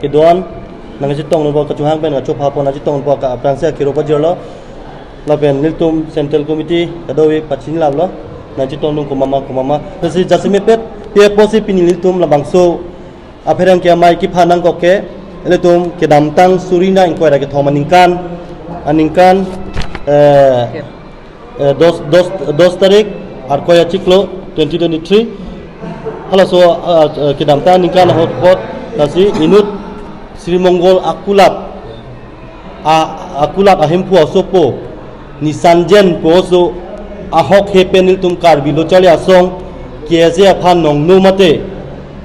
kedon nang jitong no ka chuhang ben ka chu pha pon na jitong bo ka prangse kiro pa jolo la ben niltum central committee kadowi pachin la lo na jitong nung kumama si jasime pet pe posi piniltum la bangso apherang ke mai ki phanang ko ke eletum ke damtang surina inquiry ke thomaningkan aningkan dos tarik arkoya ciklo 2023 hala so kidamta ningkan hotpot nasi inut Sri Monggol akulat ahempu asopo nisanjen poso ahok hepenil tum karbi lo chali asong kiese aphan nong no mate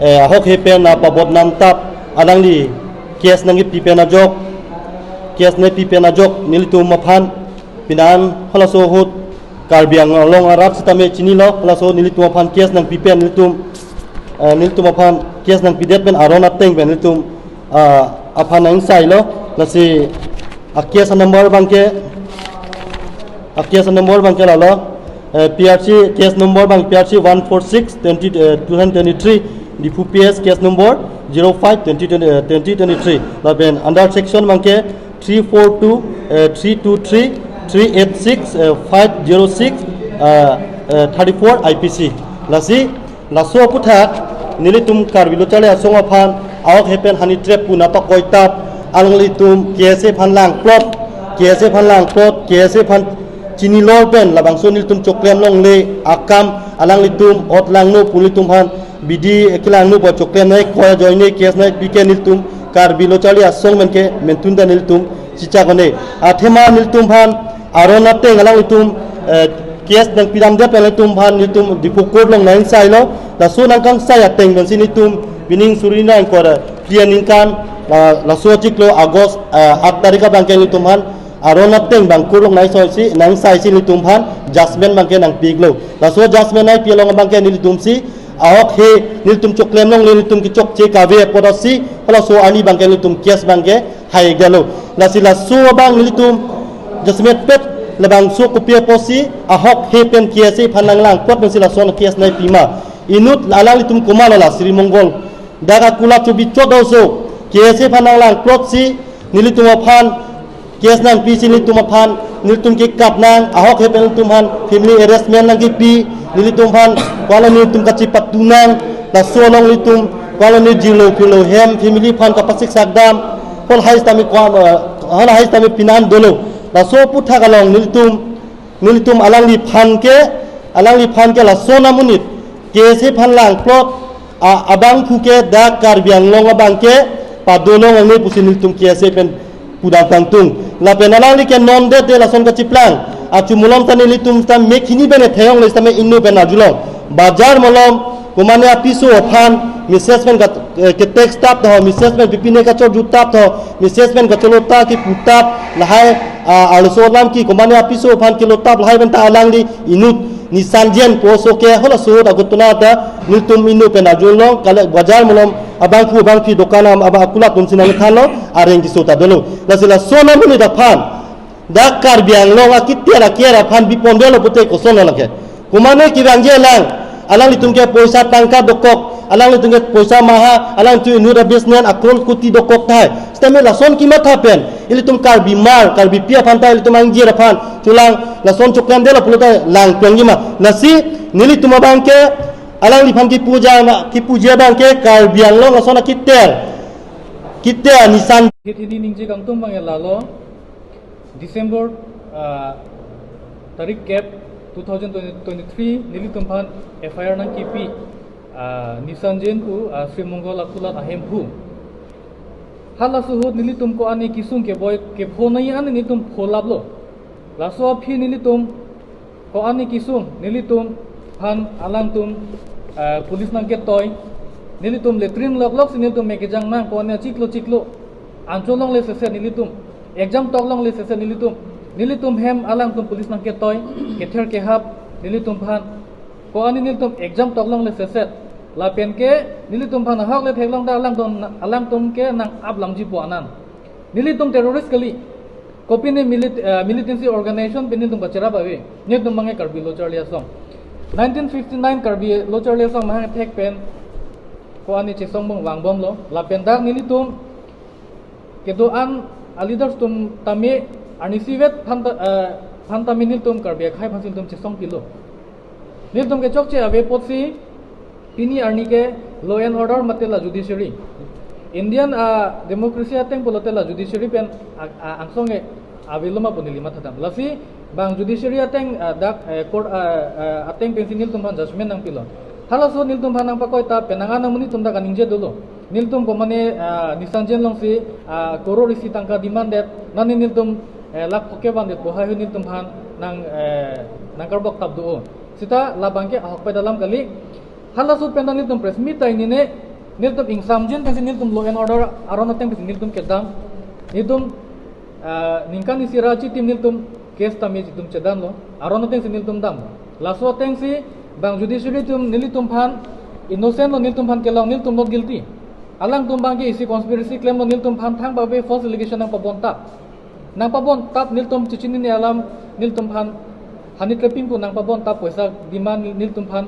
ahok hepen na pabot nam tap alangli kies nangi pipena jok nilitum aphan pinan hala so hot karbiang long arab sitame chinilo hala so nilitum aphan kies nang pipen nilitum aphan kies nang pidet ben arona teng ben nilitum aphan nang sai lo nasi akias number bangke lalo PRC case number bang PRC 146 2023 di PS case number 05 2023 laben under section bangke 342 323 386 506 34 IPC laso puthak nilitum karbilo chale asong aphan awak hepen hani trap puna pa koitap alnglitum KSA phanlang plot KSA phan chini lor pen labang sonil tum choklem long le akam alang litum ot lang no pulitum han bidi ekilang no bo choklem nai koya joine kes nai pike niltum karbilo chali asong menke mentunda niltum chicha gone athema niltum han arona te ngalang litum kes nang pidam de pen litum han niltum dipukor long nai sai lo da so nang kang sai ateng ben sinitum bining surina enkora pianingkan la so chiklo agos 8 tarika bangke litum han arona teng bang kurong nai soi si nang sai si litum phan jasmen bangke nang piglo la so jasmen nai pialong bangke ni litum si awak he nilitum choklem long nilitum ki chok che ka ve podasi hala so ani bangke litum kias bangke hai galo la so bang nilitum jasmet pet lebang so kopia posi ahok he pen kiasi phanang lang pot ben sila so kias nai pima inut ala litum kumala la Sri Monggol daga kula chubi chodoso kiasi phanang lang plot si nilitum phan kes nan pi sini tumaphan nilitum ki kap nang ahok hepen tumhan family arrangement nang ki pi nilitum phan koloni tum ka cipat tunang la solong litum koloni jilo kilo hem family phan ka pasik sagdam kol hais tami hala hais tami pinan dolo la so putha kalong nilitum alang li phan ke la sona munit kese phan lang plot abang phuke da karbiang long abang ke padolong ngai pusin nilitum kese pen pudang tangtung la penala li ke non de la son ka chiplang achumulom tani litum tam mekhini bene theyong le tame inno bena julong bazar molom kumane apiso ophan misesmen ka ke text tap tho misesmen bipine ka chor jutap tho misesmen ka cholota ki putap lahai alsolam ki kumane apiso ophan ki lotap lahai ben ta alang li inut nisanjen poso ke hola so da gutuna da niltum inno bena julong kale bazar molom abang fi dokanam aba akula tun sinang khalo areng ki sota dolo lasila sona muni da phan da karbiang longa kiera phan bipondelo pute ko sona lake kumane ki bangje lang alang litum ke poisa tangka dokok alang litum ke poisa maha alang tu inu da business akol kuti dokok thai stame la son ki matha pen ilitum karbi pia phan ta ilitum angje ra phan tulang la son choklam delo puluta lang penggima nasi nilitum bangke alang liphan ki puja bangke karbiang long sona kitel nisan ini ningji kangtung bang lalo Desember tarik cap 2023 nili tumphan FIR nang kipi nisan jen pu Sri Monggol akulat ahempu hala suhut nili tum ko ani kisung ke boy ke phonai ani nili tum pholap lo laso phi nili tum ko ani kisung nili tum phan alang tum pulis nang ke toy nili tum letrim lok nili tum mekejang nang ko ne chiklo ancholong le sese nili tum exam toklong le sese nili tum hem alang tum pulis nang ke toy ke ther ke hap nili tum phan ko ani nili tum exam toklong le sese la pen ke nili tum phan hak le thelong da alang tum ke nang ab lamji po anan nili tum terrorist kali kopi ne militancy organization pinin tum bachara bawe ne tum mangai karbi lo charlia song 1959 karbi lochar le som hang thek pen ko ani che song bang wang bom lo la pen dak nili tum kedo an leaders tum tami ani sivet phan tami nil tum karbe khai phasil tum chesong pilo nil tum ke chokche ave potsi pini arni ke law and order matela judiciary Indian democracy ateng polotela judiciary pen angsonge aviloma ponili mathatam lasi bang judiciary ateng dak court ateng pensinil tum phan judgment nang pilo halaso nil tum phan nang pakoi ta penanga namuni tum da kaningje dolo nil tum pomane nisanjen long si koro risi tangka demanded nani nil tum lak poke bandet bohai nil tum phan nang karbok tab do sita labangke ahok pa dalam kali halaso pendan nil tum press meet ai ni ne nil tum ingsamjen pensin nil tum law and order aron ateng pensin nil tum kedam nil tum ningkan isirachi tim nil tum case tami tum cedan lo aron ateng sin nil tum dam laso ateng si bang judiciary tum nil tum phan innocent lo nil tum phan kelang nil tum not guilty alang tum bang ke isi conspiracy claim lo nil tum phan thang babe false allegation nang pabon tap nil tum chichini ni alam nil tum phan hani trapping ko nang pabon tap poisa demand nil tum phan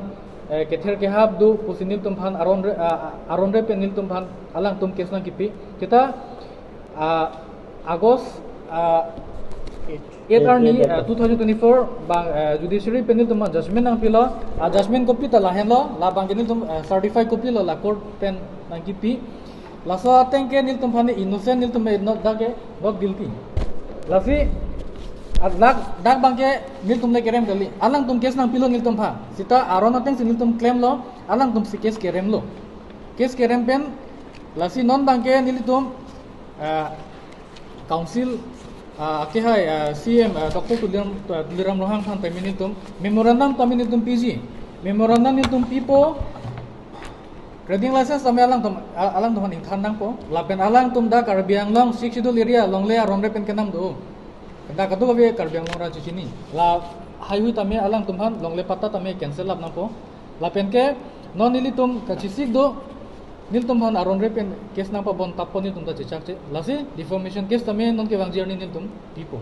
kether ke hab du pusi nil tum phan aron re pe nil tum phan alang tum case nang kipi kita August 8 arni 2024 bang judiciary penil tum judgment nang pilo judgment copy ta lahen lo la bang nil tum certified copy lo la court pen nang kipi laso ateng ke nil tum phane innocent nil tum not dage not guilty lasi dak bang ke nil tum le kerem kali alang tum case nang pilo nil tum pha sita aron ateng nil tum claim lo alang tum si case kerem lo case kerem pen lasi non bang ke nil tum council ke hai CM Dr. Tuliram Rohang phan taminitum memorandum taminitum PG memorandum nitum pipo trading license tami alang tum ingkhan nang po lapen alang tum da karbiang long 6 schedule area long le ronre pen kenam do da kadu be karbiang long ra chichini la highway tami alang tum han long le patta tami cancel lap nang po lapen ke non nilitum kachisik do nil tum han aron re pen case nang pa bon tap po ni tum ta chechak che lasi defamation case tami non ke bang journey nil tum tipo